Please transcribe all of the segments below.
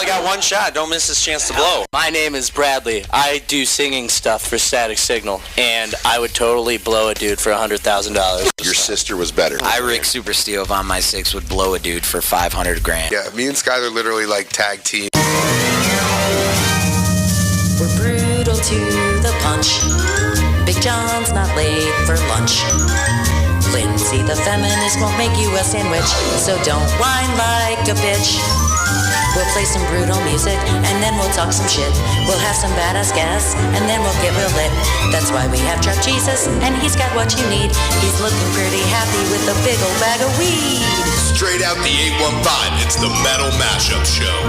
got one shot. Don't miss this chance to blow. My name is Bradley. I do singing stuff for Static Signal, and I would totally blow a dude for $100,000. Your sister was better. I, Rick Supersteel, on my 6 would blow a dude for $500,000. Yeah, me and Skyler literally like tag team. We're brutal to the punch. Big John's not late for lunch. Lindsay the feminist won't make you a sandwich, so don't whine like a bitch. We'll play some brutal music, and then we'll talk some shit. We'll have some badass guests, and then we'll get real lit. That's why we have Truck Jesus, and he's got what you need. He's looking pretty happy with a big old bag of weed. Straight out the 815, it's the Metal Mashup Show.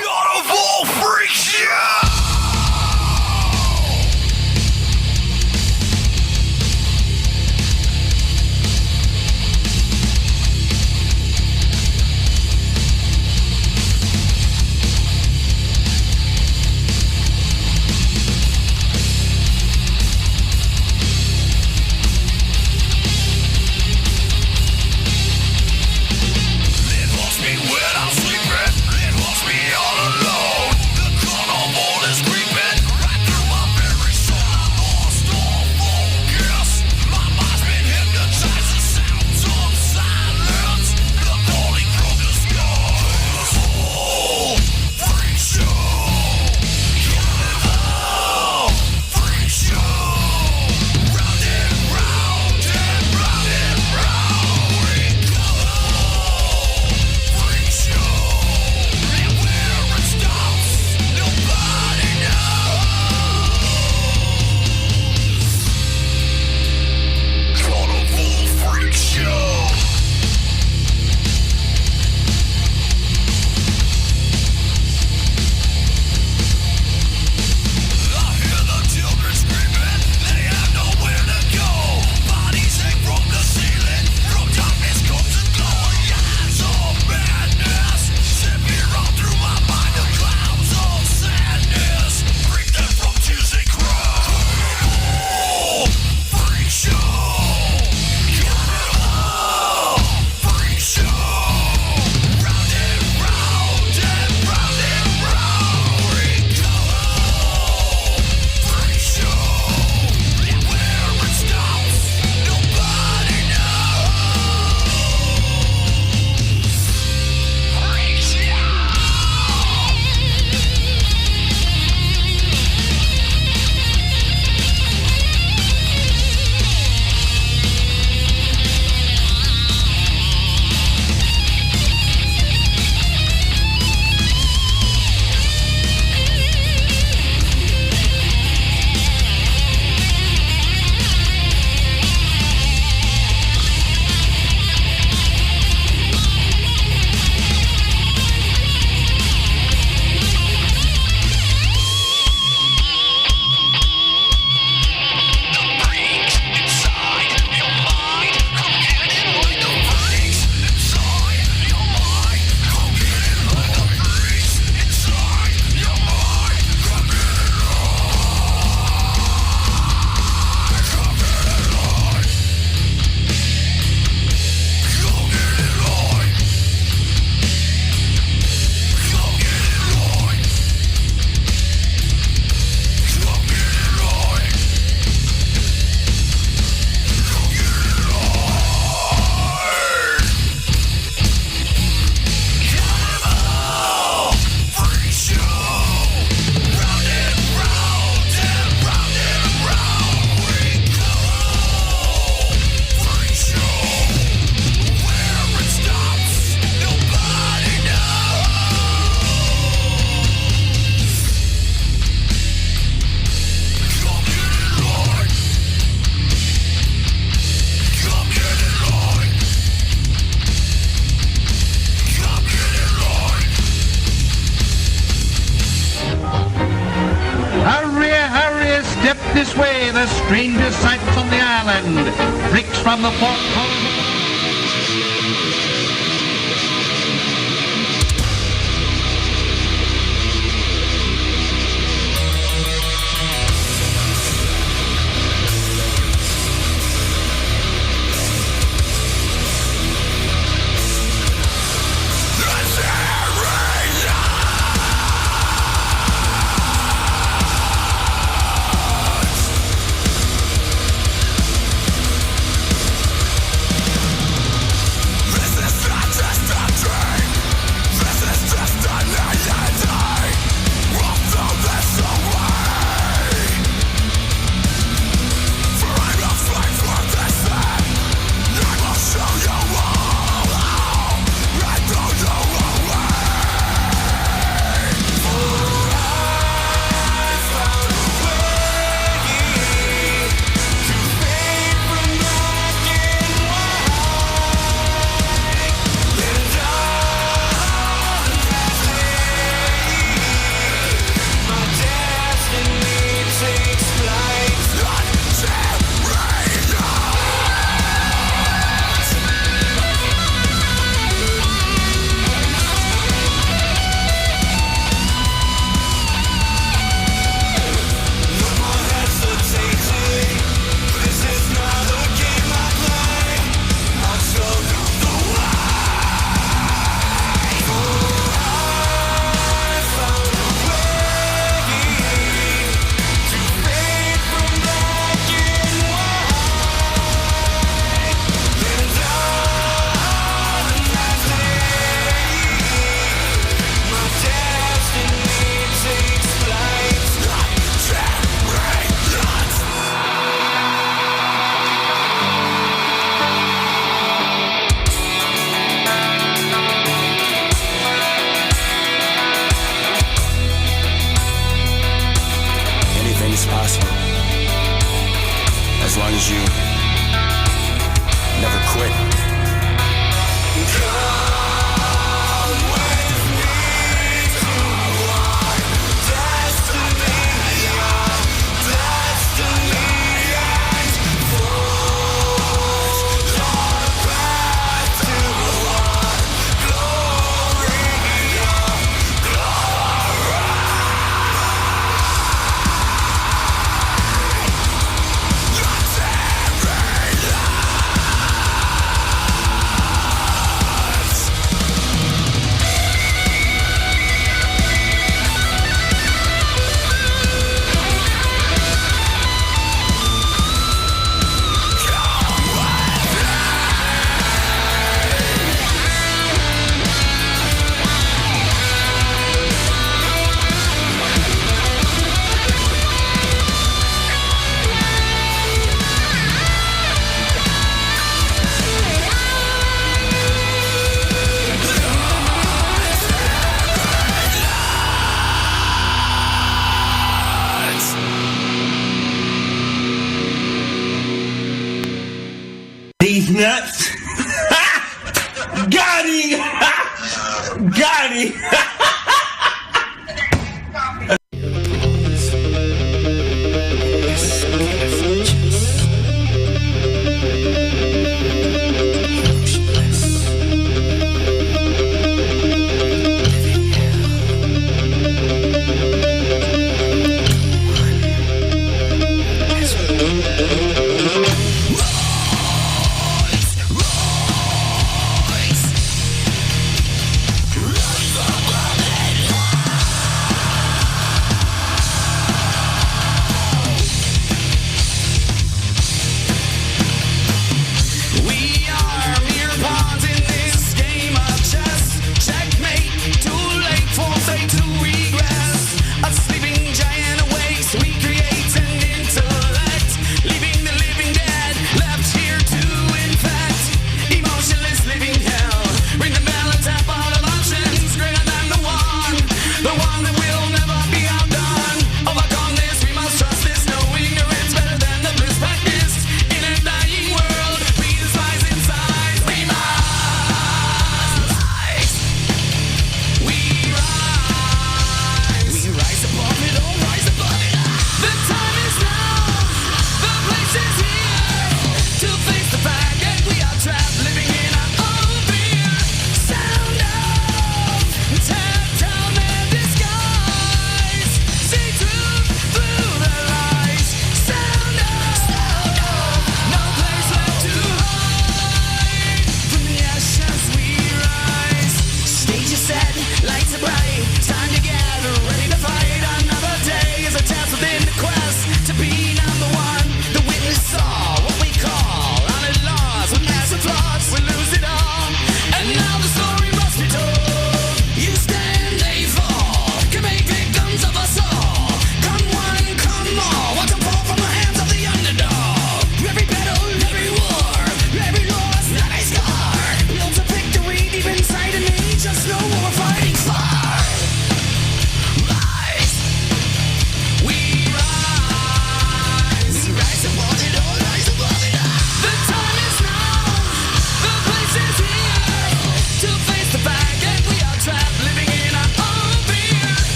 God of all freaks, yeah! This way, the strangest sights on the island. Freaks from the porthole. The series as long as you never quit. These nuts. Got him. Got him.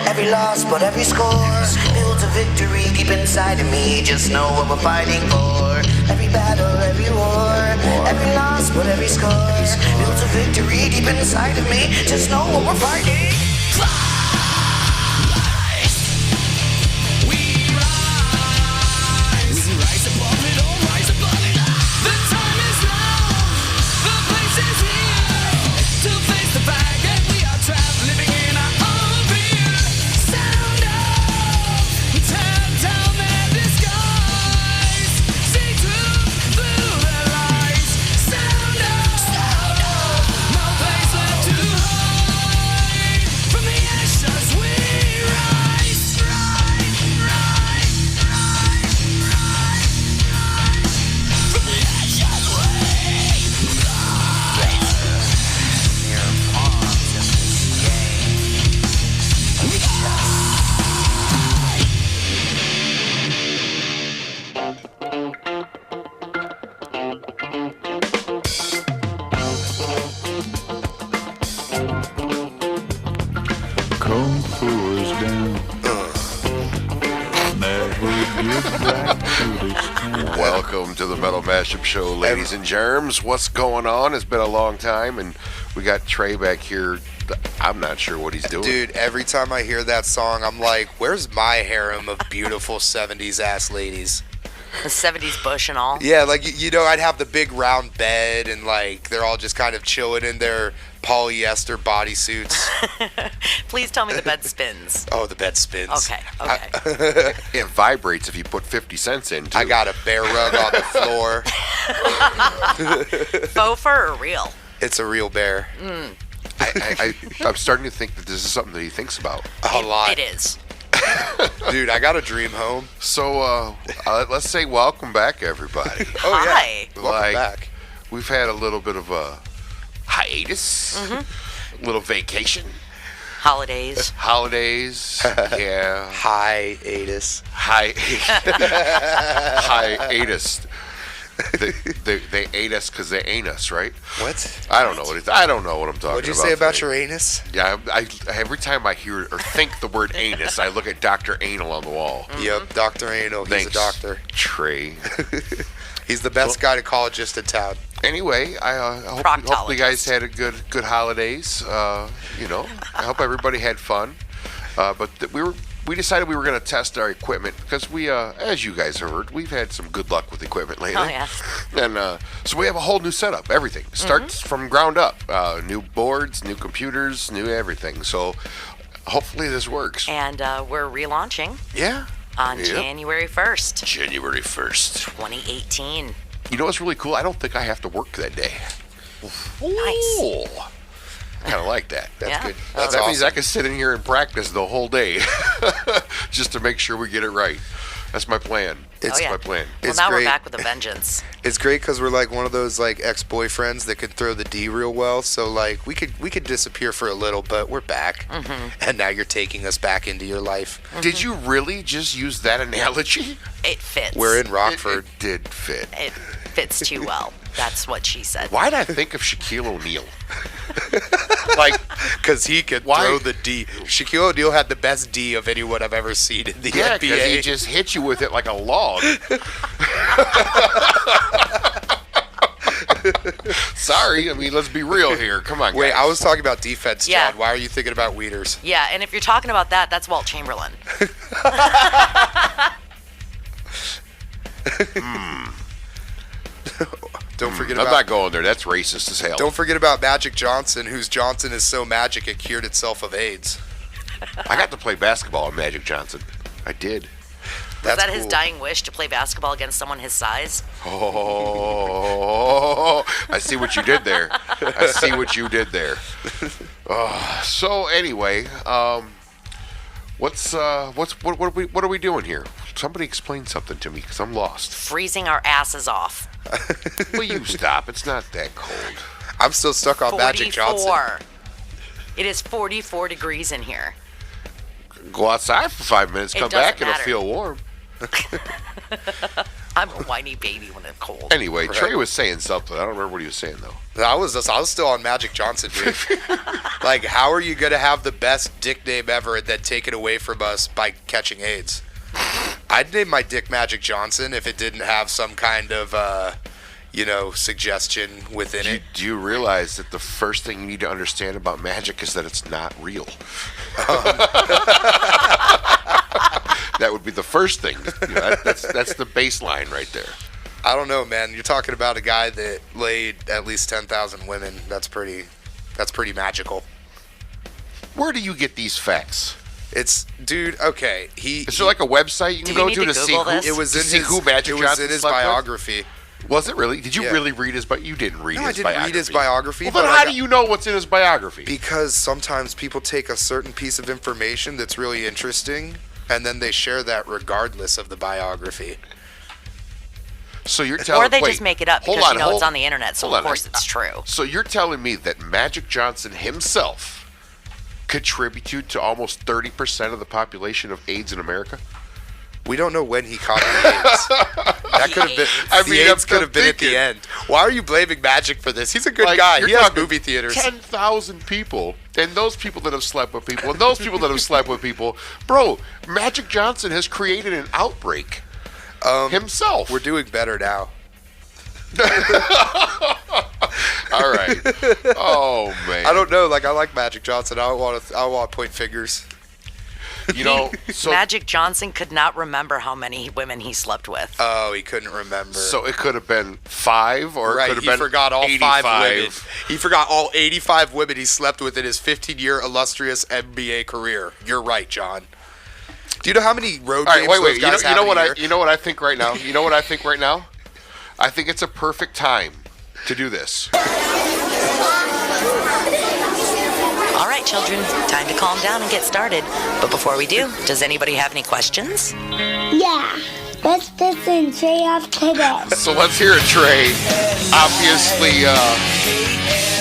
Every loss, but every score builds a victory deep inside of me. Just know what we're fighting for. Every battle, every war, every loss, but every score builds a victory deep inside of me. Just know what we're fighting. Kung Fu is down. Welcome to the Metal Mashup Show, ladies and germs. What's going on? It's been a long time, and we got Trey back here. I'm not sure what he's doing. Dude, every time I hear that song, I'm like, where's my harem of beautiful 70s ass ladies? The 70s bush and all. Yeah, like, you know, I'd have the big round bed, and, like, they're all just kind of chilling in their polyester bodysuits. Please tell me the bed spins. Oh, the bed spins. Okay. It vibrates if you put 50 cents in, too. I got a bear rug on the floor. Faux fur or real? It's a real bear. I'm starting to think that this is something that he thinks about. A lot. It is. Dude, I got a dream home. So, let's say welcome back, everybody. Oh, Hi. yeah. Welcome back. We've had a little bit of a hiatus, a little vacation. Holidays. Yeah. Hiatus. Hiatus. They ate us because they ain't us, right? What? I don't know what I don't know what I'm talking about. What'd you say about today. your anus? Yeah, I every time I hear or think the word anus, I look at Dr. Anal on the wall. Yep, Dr. Anal. He's a doctor. Trey. He's the best gynecologist in town. Anyway, I hope you guys had a good holidays. You know, I hope everybody had fun. But we decided we were going to test our equipment because we, as you guys have heard, we've had some good luck with equipment lately. Oh, yeah. And so we have a whole new setup, everything. Starts from ground up. New boards, new computers, new everything. So hopefully this works. And we're relaunching. Yeah. On January 1st. January 1st. 2018. You know what's really cool? I don't think I have to work that day. Nice. Ooh. I kind of like that. That's good. That That's means I awesome. can sit in here and practice the whole day just to make sure we get it right. That's my plan. It's my plan. Well, It's now great. we're back with a vengeance. It's great because we're like one of those like ex-boyfriends that could throw the D real well. So like we could disappear for a little, but we're back, and now you're taking us back into your life. Did you really just use that analogy? It fits. We're in Rockford. It did fit. It fits too well. That's what she said. Why did I think of Shaquille O'Neal? Like, because he could throw the D. Shaquille O'Neal had the best D of anyone I've ever seen in the yeah, because NBA. he just hit you with it like a log. Sorry, I mean, let's be real here. Come on, guys. Wait, I was talking about defense, Yeah. Chad. Why are you thinking about Weeders? Yeah, and if you're talking about that, that's Walt Chamberlain. Don't forget I'm about. not going there. That's racist as hell. Don't forget about Magic Johnson, whose Johnson is so magic it cured itself of AIDS. I got to play basketball with Magic Johnson. I did. Was that his dying wish to play basketball against someone his size? Oh, I see what you did there. So anyway, what are we doing here? Somebody explain something to me because I'm lost. Freezing our asses off. Will you stop? It's not that cold. I'm still stuck on Magic Johnson. 44. It is 44 degrees in here. Go outside for 5 minutes, It come back, doesn't it'll matter. feel warm. I'm a whiny baby when it's cold. Anyway, Trey was saying something. I don't remember what he was saying though. I was still on Magic Johnson, dude. Like, how are you gonna have the best dick name ever and then take it away from us by catching AIDS? I'd name my dick Magic Johnson if it didn't have some kind of, suggestion within it. Do you realize that the first thing you need to understand about magic is that it's not real? That would be the first thing. That's the baseline right there. I don't know, man. You're talking about a guy that laid at least 10,000 women. That's pretty magical. Where do you get these facts? Dude. Okay, is there like a website you can go to see who? It was in who Magic Johnson was in his biography. Was it really? Did you really read his biography? You didn't read his biography. No, I didn't read his biography. Well, then how do you know what's in his biography? Because sometimes people take a certain piece of information that's really interesting, and then they share that regardless of the biography. So you're telling or they just make it up because it's on the internet, so of course it's true. So you're telling me that Magic Johnson himself contributed to almost 30% of the population of AIDS in America? We don't know when he caught the AIDS. That could have been. The AIDS could have been at the end. Why are you blaming Magic for this? He's a good guy. He has movie theaters. 10,000 people, and those people that have slept with people, and those people that have slept with people. Bro, Magic Johnson has created an outbreak himself. We're doing better now. All right. Oh man. I don't know. I like Magic Johnson. I want to point fingers. Magic Johnson could not remember how many women he slept with. Oh, he couldn't remember. So it could have been 5, or it could have been 85. He forgot all 5 women. He forgot all 85 women he slept with in his 15-year illustrious NBA career. You're right, John. Do you know how many road games those guys have in a year? You know what I think right now? I think it's a perfect time to do this. All right, children, time to calm down and get started. But before we do, does anybody have any questions? Yeah. Let's listen Trey off today. So let's hear it, Trey. Obviously,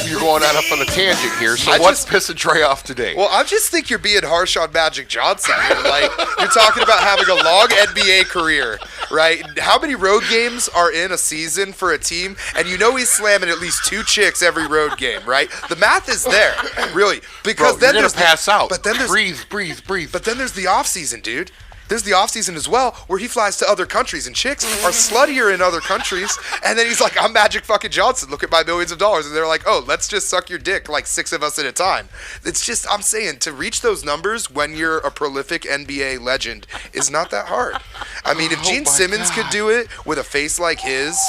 you're going on up on a tangent here. So what's pissing Trey off today? Well, I just think you're being harsh on Magic Johnson. You're talking about having a long NBA career, right? How many road games are in a season for a team? And he's slamming at least 2 chicks every road game, right? The math is there, really. Because then you're gonna pass out. But then there's breathe. But then there's the off season, dude. There's the off-season as well, where he flies to other countries, and chicks are sluttier in other countries. And then he's like, I'm Magic fucking Johnson. Look at my millions of dollars. And they're like, oh, let's just suck your dick 6 of us at a time. It's just, I'm saying, to reach those numbers when you're a prolific NBA legend is not that hard. I mean, if Gene Simmons could do it with a face like his,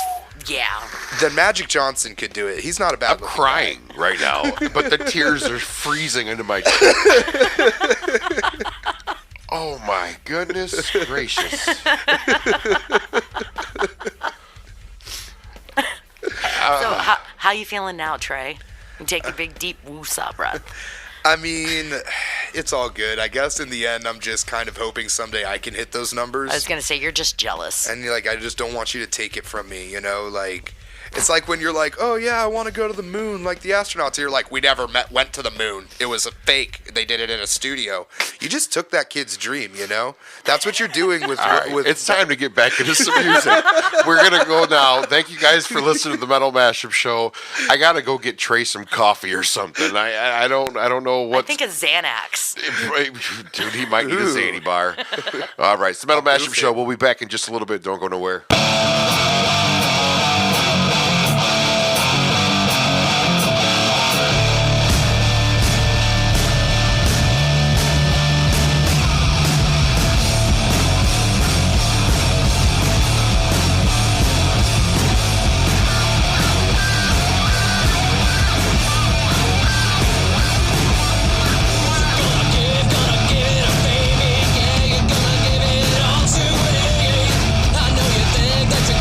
then Magic Johnson could do it. He's not a bad I'm crying right now, but the tears are freezing into my chest. Oh my goodness gracious. So how you feeling now, Trey? You take a big deep woosah breath. I mean, it's all good. I guess in the end, I'm just kind of hoping someday I can hit those numbers. I was going to say, you're just jealous. And I just don't want you to take it from me, It's like when you're like, oh yeah, I want to go to the moon like the astronauts. You're like, we never went to the moon. It was a fake. They did it in a studio. You just took that kid's dream, That's what you're doing with... It's time to get back into some music. We're going to go now. Thank you guys for listening to the Metal Mashup Show. I got to go get Trey some coffee or something. I don't know what... I think a Xanax. Dude, he might need a Xanny bar. All right, it's the Metal Mashup Show. We'll be back in just a little bit. Don't go nowhere. That you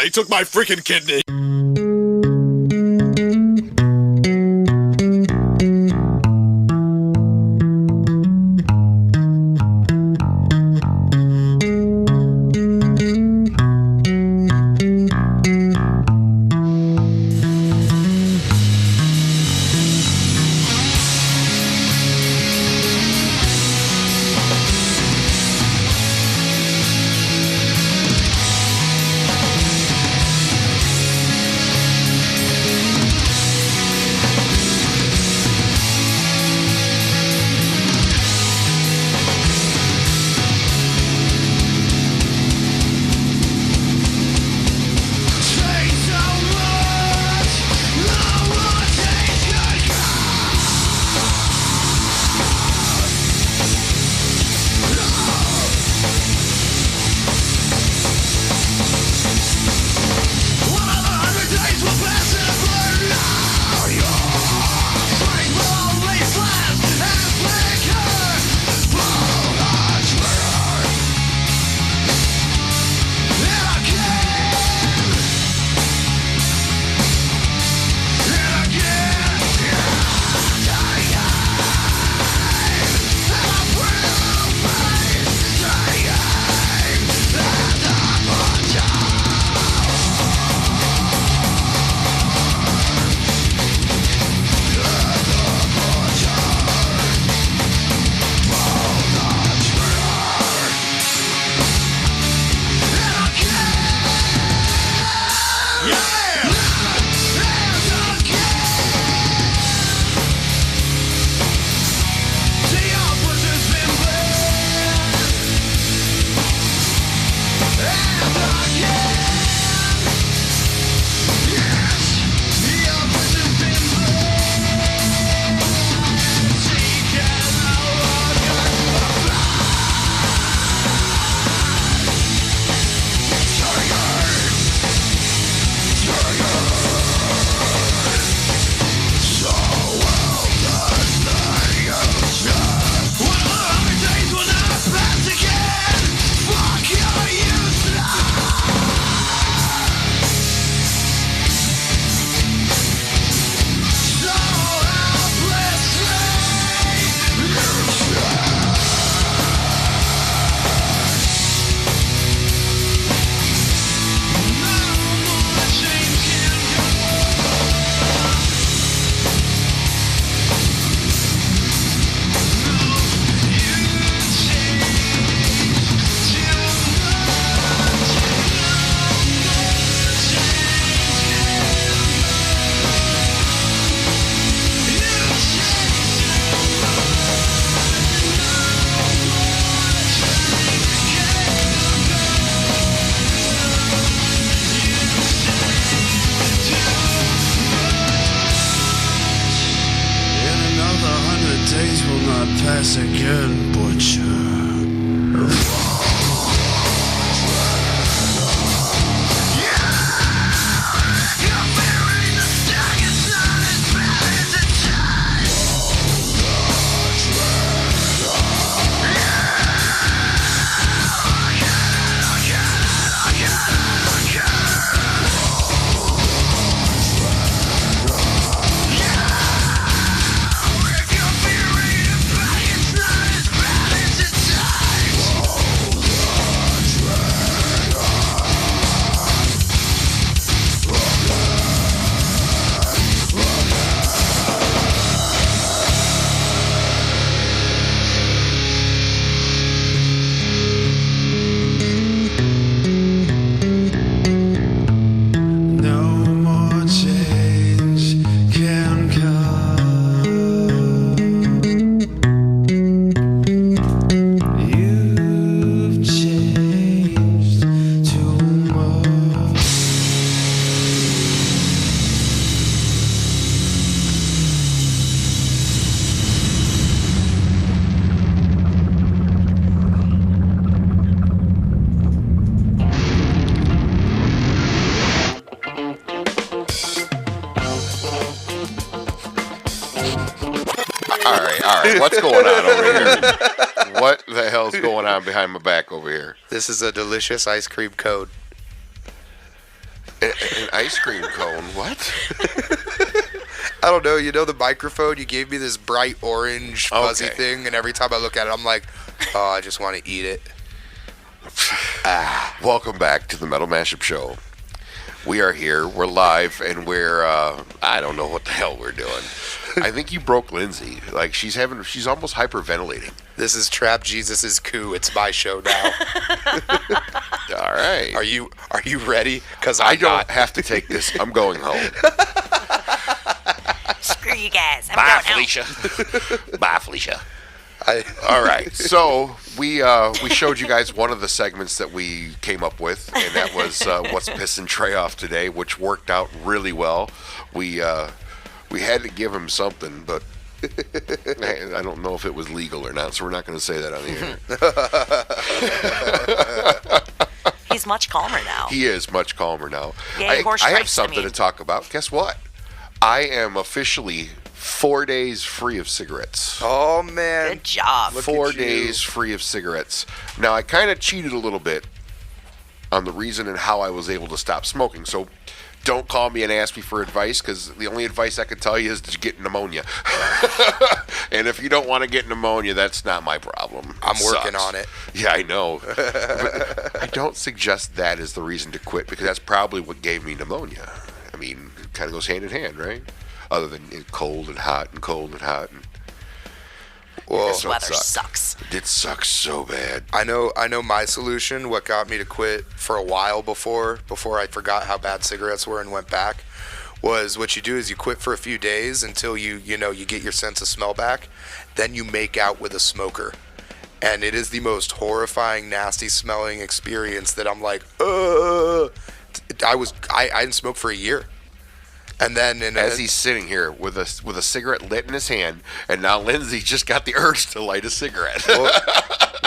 They took my freaking kidney. pass again, butcher. All right, what's going on over here? What the hell's going on behind my back over here? This is a delicious ice cream cone. An ice cream cone? What? I don't know. You know the microphone? You gave me this bright orange fuzzy thing, and every time I look at it, I'm like, oh, I just want to eat it. Welcome back to the Metal Mashup Show. We are here. We're live, and we're I don't know what the hell we're doing. I think you broke Lindsay. Like she's almost hyperventilating. This is Trap Jesus' coup. It's my show now. All right. Are you ready? Because I don't have to take this. I'm going home. Screw you guys. I'm Bye, going Felicia. Bye, Felicia. All right. So we showed you guys one of the segments that we came up with, and that was what's pissing Trey off today, which worked out really well. We had to give him something, but I don't know if it was legal or not, so we're not going to say that on the air. He's much calmer now. He is much calmer now. Yay, horse I have stripes, something to talk about. Guess what? I am officially 4 days free of cigarettes. Oh, man. Good job. 4 days free of cigarettes. Now, I kind of cheated a little bit on the reason and how I was able to stop smoking. So don't call me and ask me for advice, because the only advice I can tell you is to get pneumonia. And if you don't want to get pneumonia, that's not my problem. I'm working on it. Yeah, I know. But I don't suggest that is the reason to quit, because that's probably what gave me pneumonia. I mean, it kind of goes hand in hand, right? Other than cold and hot and cold and hot. And this weather sucks. It sucks so bad. I know my solution, what got me to quit for a while before I forgot how bad cigarettes were and went back, was what you do is you quit for a few days until you get your sense of smell back. Then you make out with a smoker. And it is the most horrifying, nasty smelling experience that I'm like, I didn't smoke for a year. And then as he's sitting here with a cigarette lit in his hand, and now Lindsay just got the urge to light a cigarette.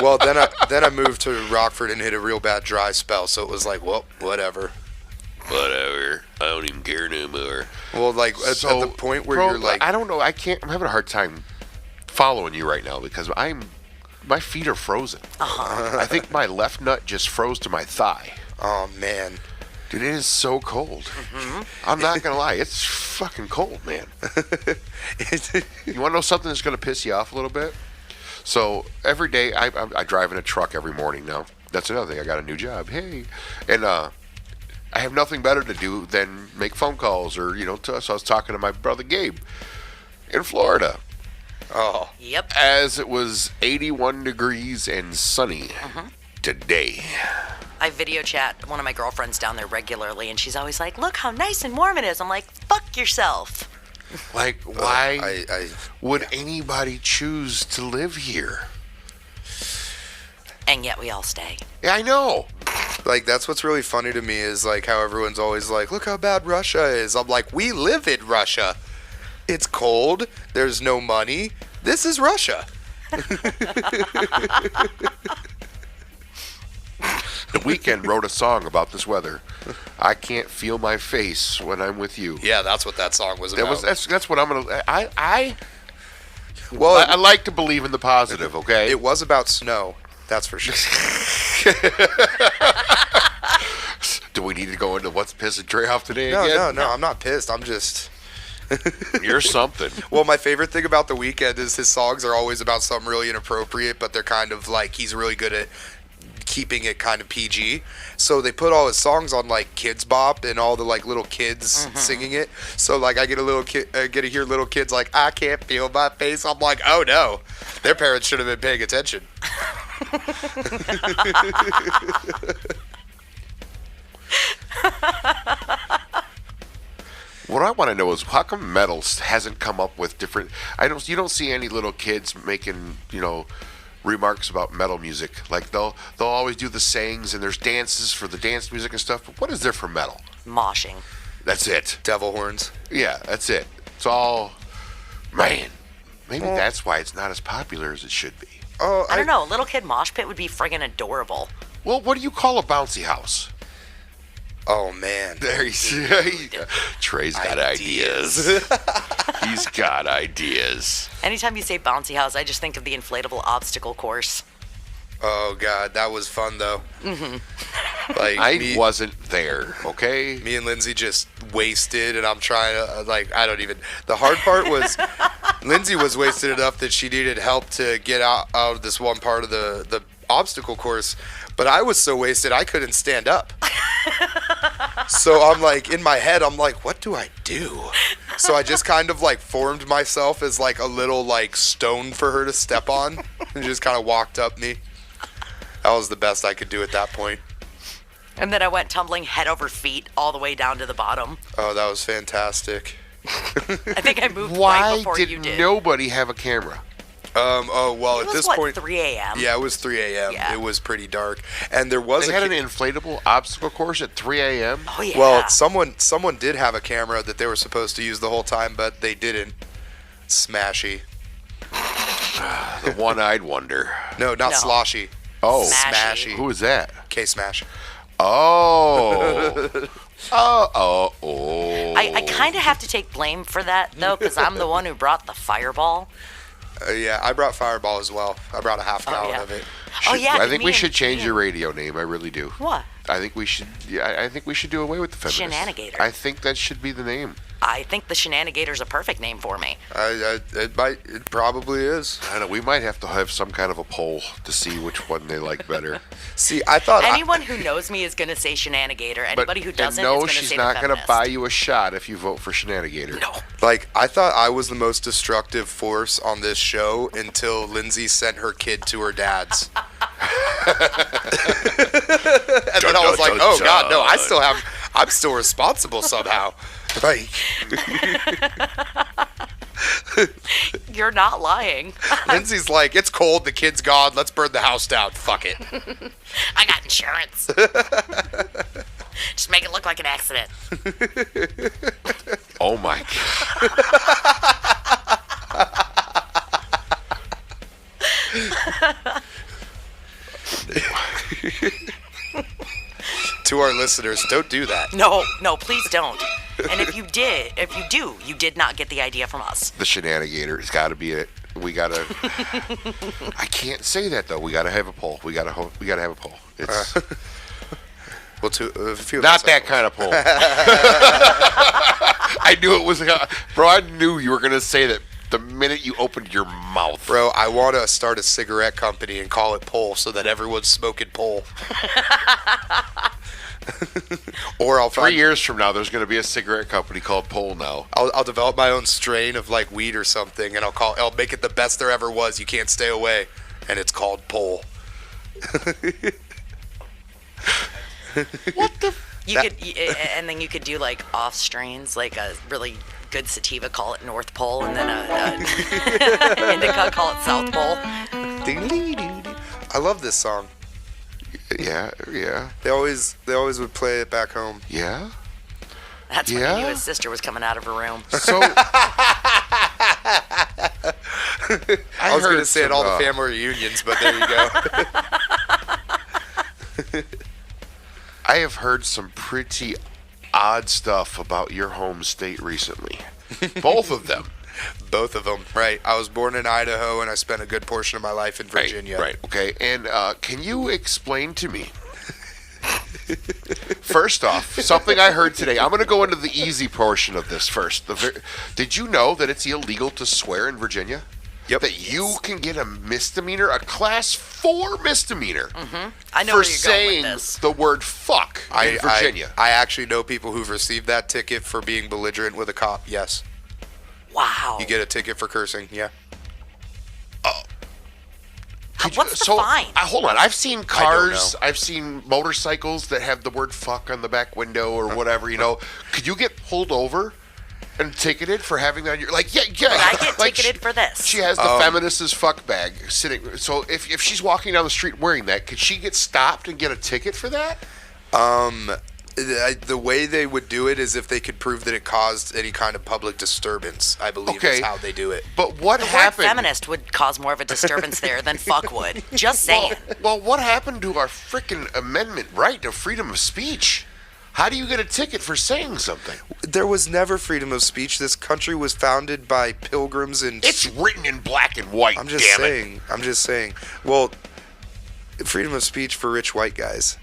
well, then I moved to Rockford and hit a real bad dry spell, so it was like, well, whatever. Whatever. I don't even care no more. Well, like at the point where you're like, I don't know. I'm having a hard time following you right now, because my feet are frozen. I think my left nut just froze to my thigh. Oh man. Dude, it is so cold. Mm-hmm. I'm not going to lie. It's fucking cold, man. You want to know something that's going to piss you off a little bit? So every day, I drive in a truck every morning now. That's another thing. I got a new job. Hey. And I have nothing better to do than make phone calls or, so I was talking to my brother Gabe in Florida. Oh. Yep. As it was 81 degrees and sunny today. I video chat one of my girlfriends down there regularly, and she's always like, look how nice and warm it is. I'm like, fuck yourself. Like, why would anybody choose to live here? And yet we all stay. Yeah, I know. Like, that's what's really funny to me is, like, how everyone's always like, look how bad Russia is. I'm like, we live in Russia. It's cold. There's no money. This is Russia. The Weeknd wrote a song about this weather. I can't feel my face when I'm with you. Yeah, that's what that song was about. That's what I'm gonna. I like to believe in the positive. Okay. It was about snow. That's for sure. Do we need to go into what's pissing Trey off today again? No. I'm not pissed. I'm just. You're something. Well, my favorite thing about The Weeknd is his songs are always about something really inappropriate, but they're kind of like he's really good at keeping it kind of PG. So they put all his songs on like Kids Bop and all the like little kids singing it. So like I get to hear little kids like I can't feel my face. I'm like, oh no, their parents should have been paying attention. What I want to know is how come metal hasn't come up with different. You don't see any little kids making remarks about metal music. Like they'll always do the sayings and there's dances for the dance music and stuff. But what is there for metal? Moshing. That's it. Devil horns. Yeah, that's it. It's all, man. Maybe that's why it's not as popular as it should be. Oh, I don't know. A little kid mosh pit would be friggin' adorable. Well, what do you call a bouncy house? Oh man, there Trey's got ideas. He's got ideas. Anytime you say bouncy house, I just think of the inflatable obstacle course. Oh god, that was fun though. Like I wasn't there, okay? Me and Lindsay just wasted, and I'm trying to, I don't even... The hard part was Lindsay was wasted enough that she needed help to get out of this one part of the obstacle course, but I was so wasted I couldn't stand up. So I'm like, in my head, I'm like, what do I do? So I just kind of like formed myself as like a little like stone for her to step on, and just kind of walked up me. That was the best I could do at that point. And then I went tumbling head over feet all the way down to the bottom. Oh, that was fantastic. I think I moved right Why before did you did. nobody have a camera? Oh, well, It at was, this what, point... 3 a.m.? Yeah, it was 3 a.m. Yeah. It was pretty dark. And there was They had an inflatable obstacle course at 3 a.m.? Oh, yeah. Well, someone did have a camera that they were supposed to use the whole time, but they didn't. Smashy. The one-eyed wonder. No, not No. Sloshy. Oh. Smashy. Who is that? K-Smash. Oh. Oh. I kind of have to take blame for that, though, because I'm the one who brought the fireball. Yeah, I brought Fireball as well. I brought a half gallon yeah. of it. Oh, yeah. I think we should change your radio name. I really do. What? I think we should. Yeah, I think we should do away with the feminists. Shenanigator. I think that should be the name. I think the Shenanigator's a perfect name for me. It probably is. I don't know. We might have to have some kind of a poll to see which one they like better. See, I thought Anyone who knows me is going to say Shenanigator. Anybody who doesn't is no, going to she's say not the going to feminist. buy you a shot if you vote for Shenanigator. No. Like, I thought I was the most destructive force on this show until Lindsay sent her kid to her dad's. And then I was like, oh, God, no, I'm still responsible somehow. Like, You're not lying. Lindsay's like, it's cold, the kid's gone, let's burn the house down, fuck it. I got insurance. Just make it look like an accident. Oh, my God. To our listeners, don't do that. No, please don't. And if you do, you did not get the idea from us. The Shenanigator has got to be it. We got to... I can't say that, though. We got to have a poll. We got to have a poll. It's... Well, a few Not that kind of poll. I knew it was... Bro, I knew you were going to say that the minute you opened your mouth. Bro, I want to start a cigarette company and call it Pole so that everyone's smoking Pole. Or I'll 3 years from now, there's going to be a cigarette company called Pole now. I'll develop my own strain of like weed or something, and I'll make it the best there ever was. You can't stay away, and it's called Pole. What the? And then you could do like off strains, like a really good sativa, call it North Pole, and then a indica, call it South Pole. I love this song. Yeah. They always would play it back home. Yeah. That's when I knew his sister was coming out of her room. So I was going to say at all the family reunions, but there you go. I have heard some pretty odd stuff about your home state recently. Both of them. Both of them, right. I was born in Idaho, and I spent a good portion of my life in Virginia. Right, okay. And can you explain to me, first off, something I heard today. I'm going to go into the easy portion of this first. Did you know that it's illegal to swear in Virginia? Yep. That you can get a misdemeanor, a class 4 misdemeanor, I know for where you're saying going with this. the word fuck in Virginia. I actually know people who've received that ticket for being belligerent with a cop, yes. Wow. You get a ticket for cursing, yeah. What's the fine? Hold on. I've seen cars, I've seen motorcycles that have the word fuck on the back window or whatever, you know. Could you get pulled over and ticketed for having that on your... Like, yeah. But I get like ticketed for this. She has the feminist's fuck bag sitting... So if she's walking down the street wearing that, could she get stopped and get a ticket for that? The way they would do it is if they could prove that it caused any kind of public disturbance, I believe is how they do it. But what the happened? word feminist would cause more of a disturbance there than fuck would. Just saying. Well, what happened to our frickin' amendment right to freedom of speech? How do you get a ticket for saying something? There was never freedom of speech. This country was founded by pilgrims and... It's written in black and white, I'm just saying. Well, freedom of speech for rich white guys.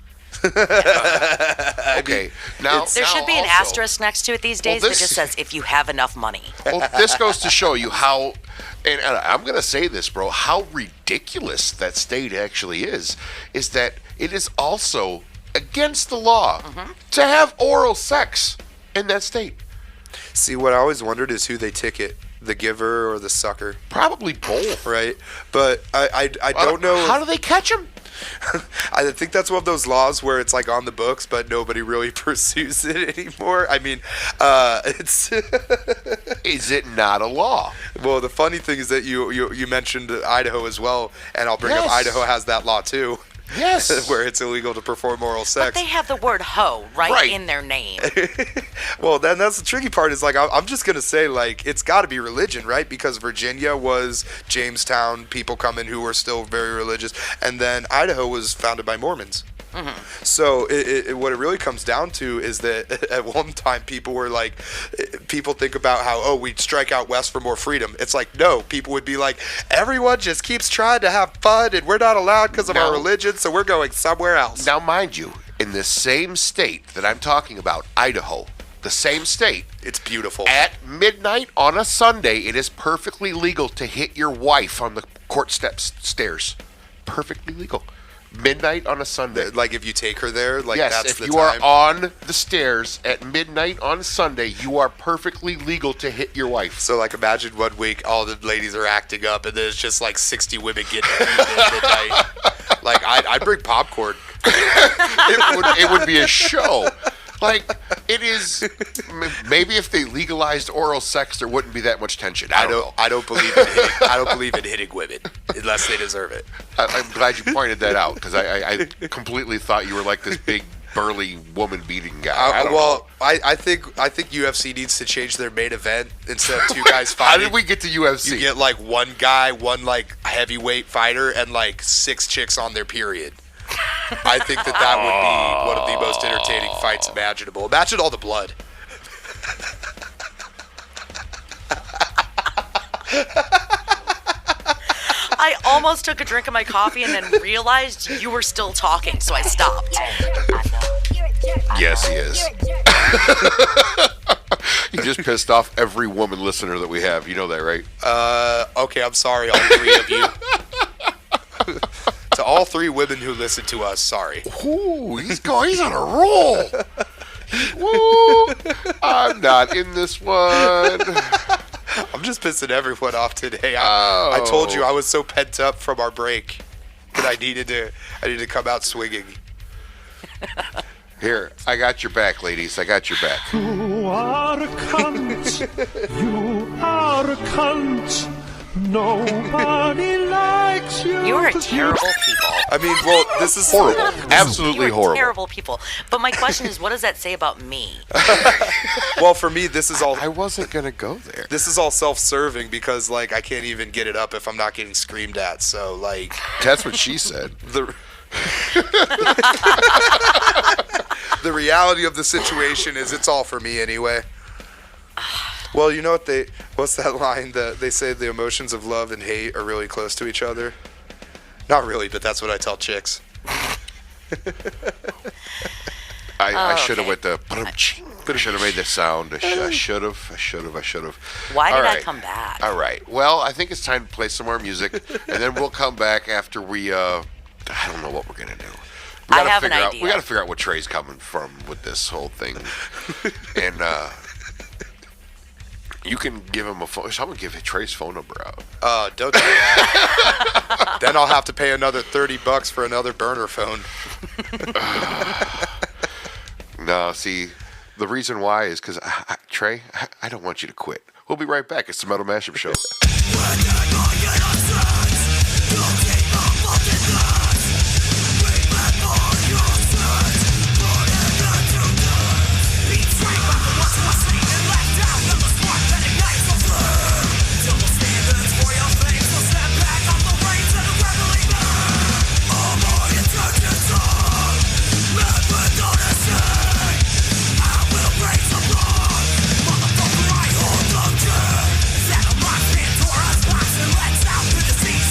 Okay, now there should be an also- asterisk next to it these days that just says if you have enough money. Well, this goes to show you how, and I'm going to say this, bro, how ridiculous that state actually is that it is also against the law to have oral sex in that state. See, what I always wondered is who they ticket, the giver or the sucker. Probably both. Right? But I don't know. How do they catch them? I think that's one of those laws where it's like on the books, but nobody really pursues it anymore. I mean, it's is it not a law? Well, the funny thing is that you mentioned Idaho as well, and I'll bring up Yes. Idaho has that law too. Yes. Where it's illegal to perform oral sex. But they have the word hoe right in their name. Well, then that's the tricky part is like, I'm just going to say, like, it's got to be religion, right? Because Virginia was Jamestown, people coming who were still very religious. And then Idaho was founded by Mormons. So what it really comes down to is that at one time people were like, people think about how, we'd strike out west for more freedom. It's like, no, people would be like, everyone just keeps trying to have fun and we're not allowed because of our religion, so we're going somewhere else. Now, mind you, in the same state that I'm talking about, Idaho, the same state. It's beautiful. At midnight on a Sunday, it is perfectly legal to hit your wife on the court stairs. Perfectly legal. Midnight on a Sunday. Like if you take her there, like yes, that's if the you time. are on the stairs at midnight on Sunday, you are perfectly legal to hit your wife. So like imagine 1 week all the ladies are acting up and there's just like 60 women getting beat at midnight. Like I'd bring popcorn. It would be a show. Like, it is. Maybe if they legalized oral sex, there wouldn't be that much tension. I don't believe in hitting. I don't believe in hitting women unless they deserve it. I'm glad you pointed that out because I completely thought you were like this big burly woman beating guy. I think UFC needs to change their main event instead of two guys fighting. How did we get to UFC? You get like one guy, one like heavyweight fighter, and like 6 chicks on their period. I think that would be one of the most entertaining fights imaginable. Imagine all the blood. I almost took a drink of my coffee and then realized you were still talking, so I stopped. Yes, he is. He just pissed off every woman listener that we have. You know that, right? Okay, I'm sorry, all 3 of you. To all 3 women who listen to us, sorry. Ooh, he's on a roll. Woo! I'm not in this one. I'm just pissing everyone off today. I told you I was so pent up from our break that I needed to come out swinging. Here, I got your back, ladies. I got your back. You are a cunt. You are a cunt. Nobody likes you. You are terrible people. I mean, well, this is horrible. Absolutely you are horrible. Terrible people. But my question is, what does that say about me? Well, for me, this is all. I wasn't gonna go there. This is all self-serving because, like, I can't even get it up if I'm not getting screamed at. So, like, that's what she said. The reality of the situation is, it's all for me anyway. Well, you know what's that line that they say the emotions of love and hate are really close to each other? Not really, but that's what I tell chicks. I should have went the. I should have made the sound. I should have. Why did All I right. come back? All right. Well, I think it's time to play some more music, and then we'll come back after we. I don't know what we're gonna do. I have an idea. We got to figure out what Trey's coming from with this whole thing, and you can give him a phone. Someone give Trey's phone number out. Don't do that. Then I'll have to pay another $30 for another burner phone. No, see, the reason why is because Trey, I don't want you to quit. We'll be right back. It's the Metal Mashup Show. Pandora's box and let's out through the seas.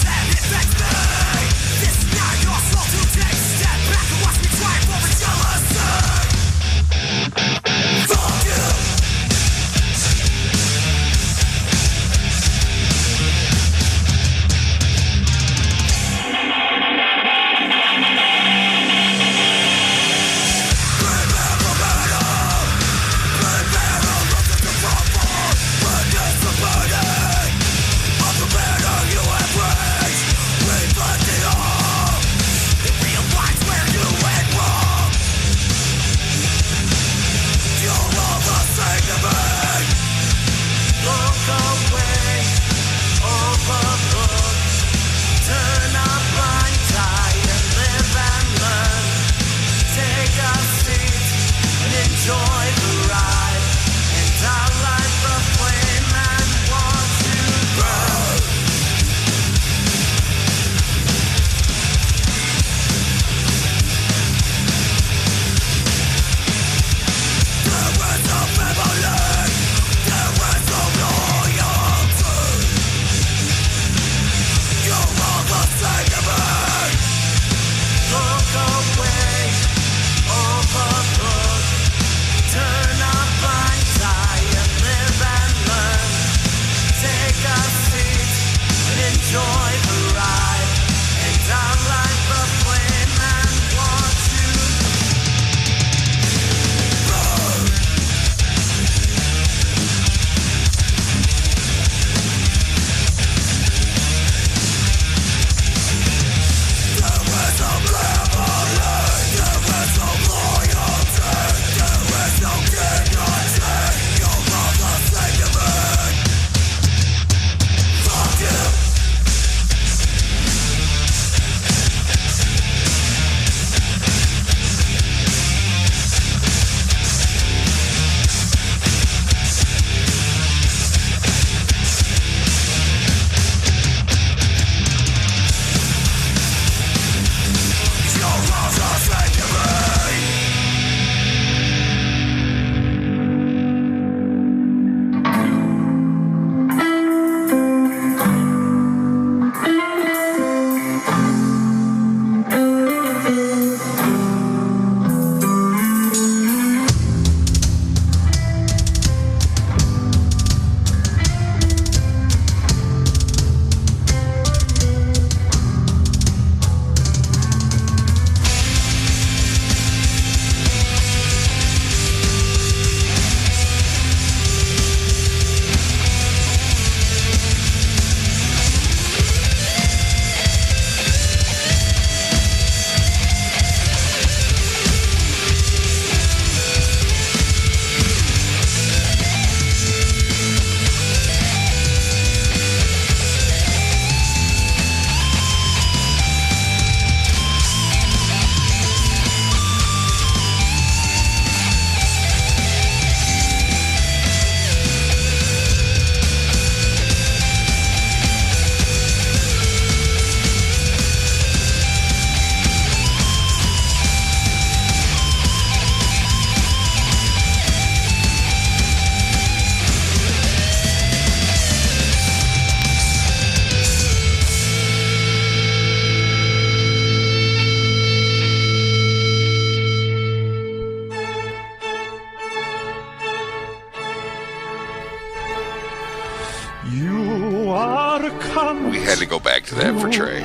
You are a cunt. We had to go back to that for Trey.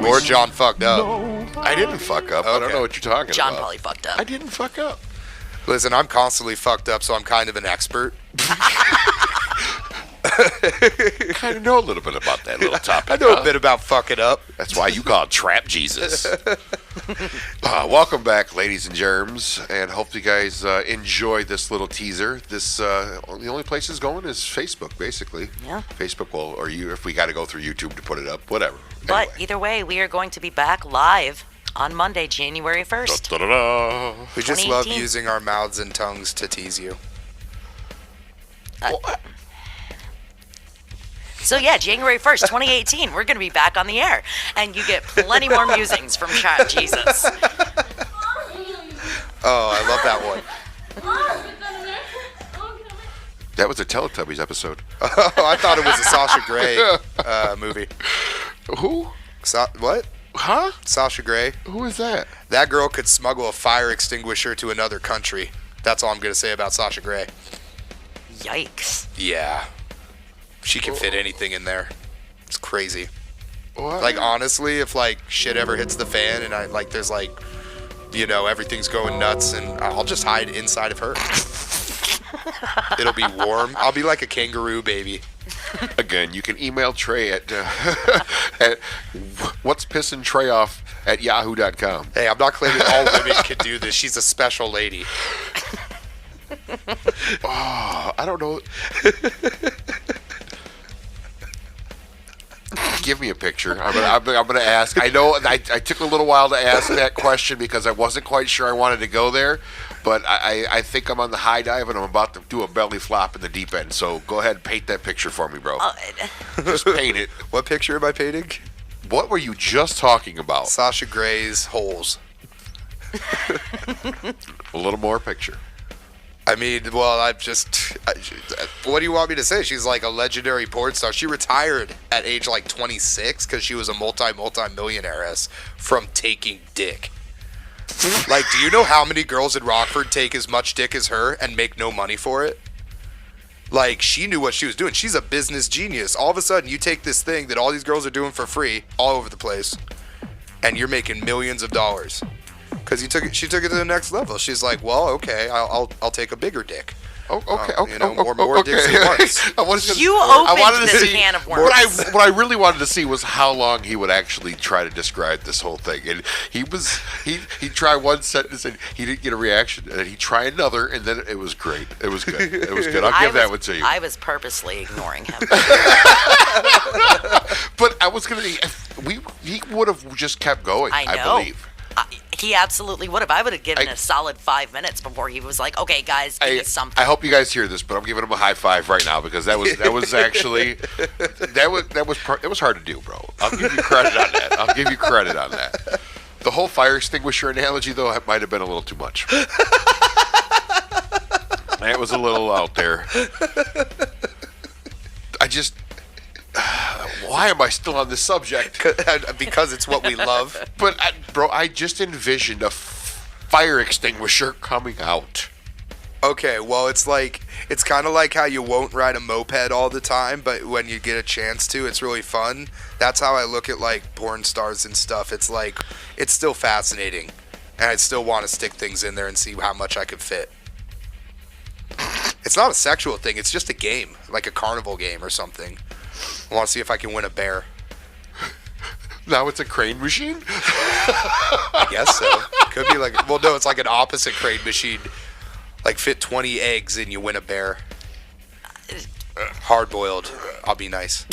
Or John fucked up. I didn't fuck up. I don't know what you're talking John about. probably fucked up. I didn't fuck up. Listen, I'm constantly fucked up, so I'm kind of an expert. Kind of know a little bit about that little topic. I know a bit about fucking up. That's why you call it Trap Jesus. Welcome back, ladies and germs, and hope you guys enjoy this little teaser. This the only place it's going is Facebook, basically. Yeah. Facebook will, or you, if we got to go through YouTube to put it up, whatever. But either way, we are going to be back live on Monday, January 1st. We just love 2018. using our mouths and tongues to tease you. So yeah, January 1st, 2018, we're going to be back on the air. And you get plenty more musings from Trap Jesus. Oh, I love that one. That was a Teletubbies episode. Oh, I thought it was a Sasha Grey movie. Who? What? Huh? Sasha Grey. Who is that? That girl could smuggle a fire extinguisher to another country. That's all I'm going to say about Sasha Grey. Yikes. Yeah. She can fit anything in there. It's crazy. What? Like, honestly, if, like, shit ever hits the fan and there's, like, you know, everything's going nuts, and I'll just hide inside of her. It'll be warm. I'll be like a kangaroo baby. Again, you can email Trey at, at what's pissing Trey off at yahoo.com. Hey, I'm not claiming all women can do this. She's a special lady. Oh, I don't know. Give me a picture. I'm gonna ask. I know I took a little while to ask that question because I wasn't quite sure I wanted to go there, but I think I'm on the high dive and I'm about to do a belly flop in the deep end. So go ahead and paint that picture for me, bro. Just paint it. What picture am I painting? What were you just talking about? Sasha Grey's holes. A little more picture. I mean, well, what do you want me to say? She's like a legendary porn star. She retired at age like 26 because she was a multi-millionaire from taking dick. Like, do you know how many girls in Rockford take as much dick as her and make no money for it? Like, she knew what she was doing. She's a business genius. All of a sudden, you take this thing that all these girls are doing for free all over the place, and you're making millions of dollars. Because she took it to the next level. She's like, well, okay, I'll take a bigger dick. Oh, okay, you know, more dicks at once. You opened this can of worms. What I really wanted to see was how long he would actually try to describe this whole thing. And he tried one sentence and he didn't get a reaction, and he'd try another, and then it was great. It was good. It was good. I'll give that one to you. I was purposely ignoring him. But I was gonna. He would have just kept going. I believe. He absolutely would have. I would have given a solid 5 minutes before he was like, "Okay, guys, give me something." I hope you guys hear this, but I'm giving him a high five right now because that was actually it was hard to do, bro. I'll give you credit on that. The whole fire extinguisher analogy, though, might have been a little too much. That was a little out there. Why am I still on this subject? Because it's what we love. But, bro, I just envisioned a fire extinguisher coming out. Okay, well, it's kind of like how you won't ride a moped all the time, but when you get a chance to, it's really fun. That's how I look at, like, porn stars and stuff. It's like, it's still fascinating, and I still want to stick things in there and see how much I could fit. It's not a sexual thing. It's just a game, like a carnival game or something. I want to see if I can win a bear. Now it's a crane machine? I guess so. Could be like, well, no, it's like an opposite crane machine. Like, fit 20 eggs and you win a bear. Hard boiled. I'll be nice.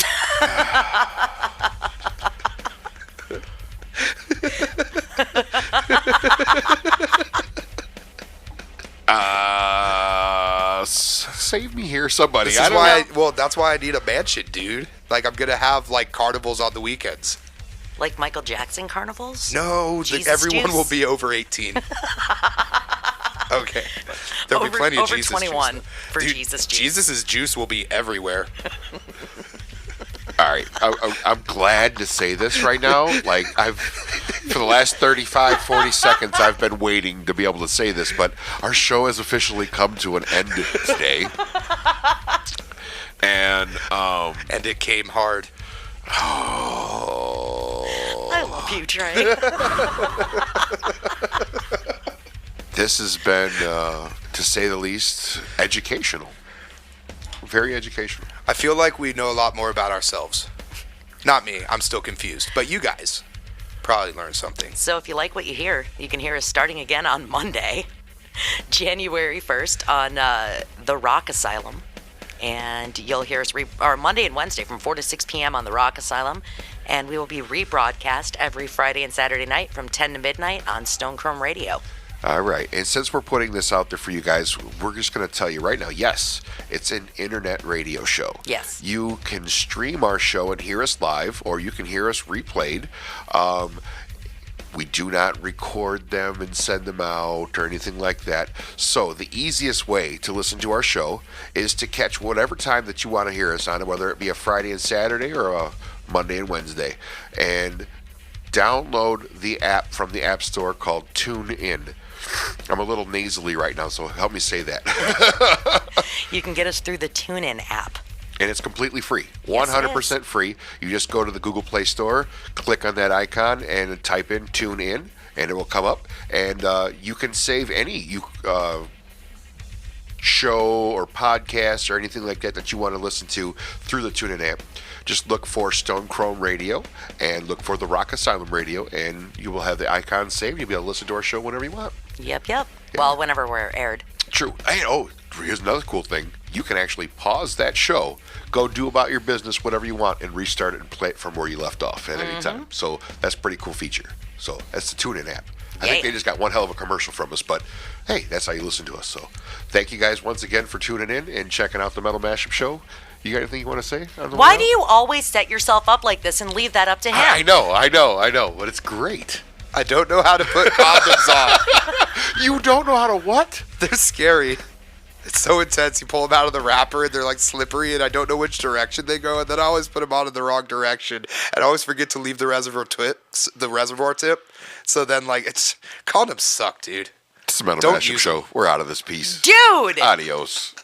Save me here, somebody. That's why I need a mansion, dude. Like, I'm gonna have like carnivals on the weekends. Like Michael Jackson carnivals? No, everyone will be over 18. Okay, there'll be plenty of over Jesus 21 juice. for Jesus juice. Jesus's juice will be everywhere. All right, I'm glad to say this right now. Like, for the last 35, 40 seconds, I've been waiting to be able to say this, but our show has officially come to an end today. And it came hard. Oh. I love you, Trey. This has been, to say the least, educational. Very educational. I feel like we know a lot more about ourselves. Not me. I'm still confused. But you guys probably learned something. So if you like what you hear, you can hear us starting again on Monday, January 1st on The Rock Asylum. And you'll hear us Monday and Wednesday from 4 to 6 p.m. on The Rock Asylum. And we will be rebroadcast every Friday and Saturday night from 10 to midnight on Stone Chrome Radio. All right. And since we're putting this out there for you guys, we're just going to tell you right now, yes, it's an internet radio show. Yes. You can stream our show and hear us live, or you can hear us replayed. We do not record them and send them out or anything like that. So the easiest way to listen to our show is to catch whatever time that you want to hear us on, whether it be a Friday and Saturday or a Monday and Wednesday. And download the app from the App Store called TuneIn. I'm a little nasally right now, so help me say that. You can get us through the TuneIn app. And it's completely free. 100% free. You just go to the Google Play Store, click on that icon, and type in Tune In, and it will come up. And you can save any show or podcast or anything like that you want to listen to through the TuneIn app. Just look for Stone Chrome Radio and look for the Rock Asylum Radio, and you will have the icon saved. You'll be able to listen to our show whenever you want. Yep. Yeah. Well, whenever we're aired. True. Here's another cool thing. You can actually pause that show, go do about your business, whatever you want, and restart it and play it from where you left off at any time. So that's a pretty cool feature. So that's the TuneIn app. I think they just got one hell of a commercial from us, but hey, that's how you listen to us. So thank you guys once again for tuning in and checking out the Metal Mashup Show. You got anything you want to say? Why do you always set yourself up like this and leave that up to him? I know, but it's great. I don't know how to put condoms on. You don't know how to what? They're scary. It's so intense. You pull them out of the wrapper and they're like slippery, and I don't know which direction they go, and then I always put them on in the wrong direction, and I always forget to leave the reservoir tip. So then condoms suck, dude. It's the Metal Mashup Show. We're out of this piece. Dude! Adios.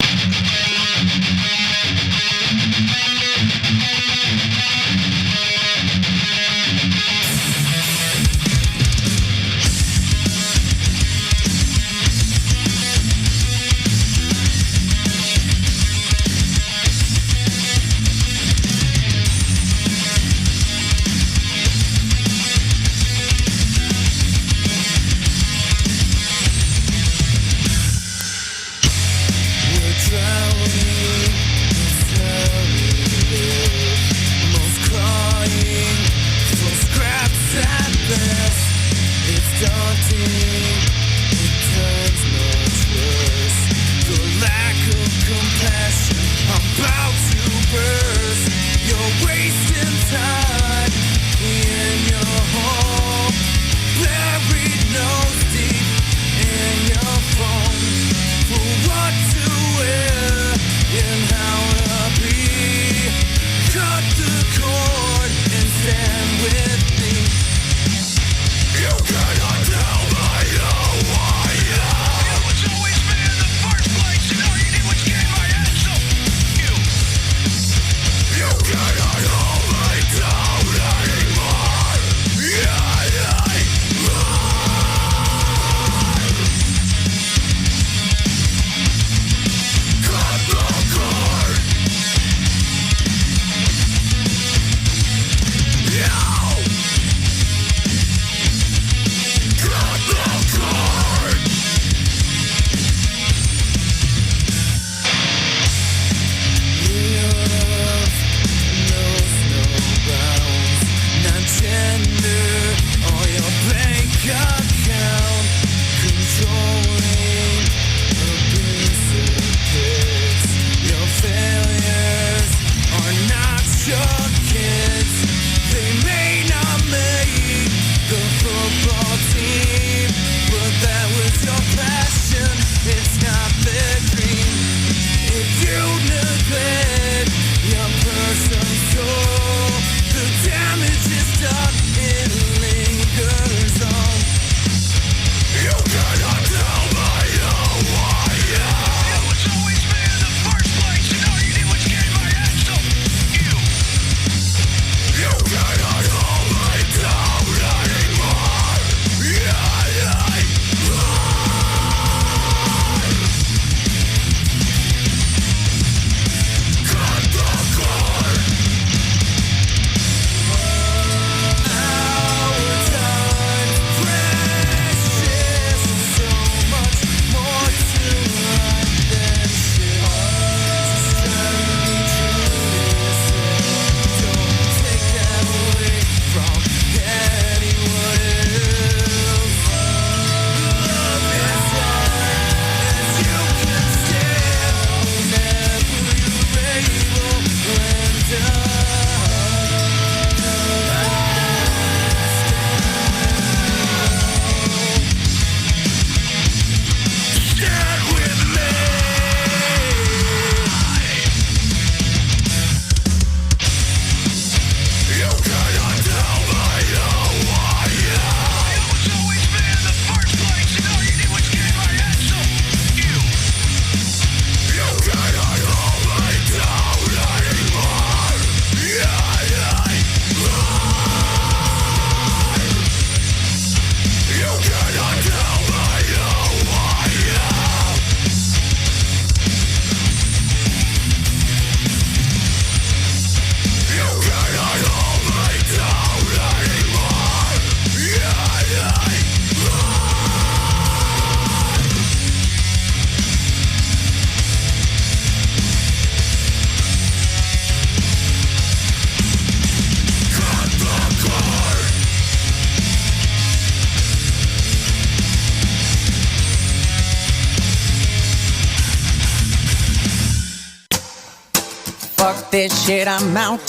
this shit, I'm out.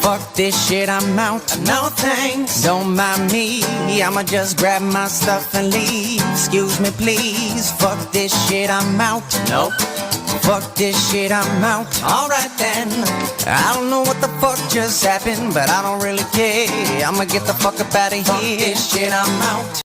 Fuck this shit, I'm out. No thanks. Don't mind me, I'ma just grab my stuff and leave. Excuse me, please. Fuck this shit, I'm out. Nope. Fuck this shit, I'm out. Alright then. I don't know what the fuck just happened, but I don't really care. I'ma get the fuck up out of here. Fuck this shit, I'm out.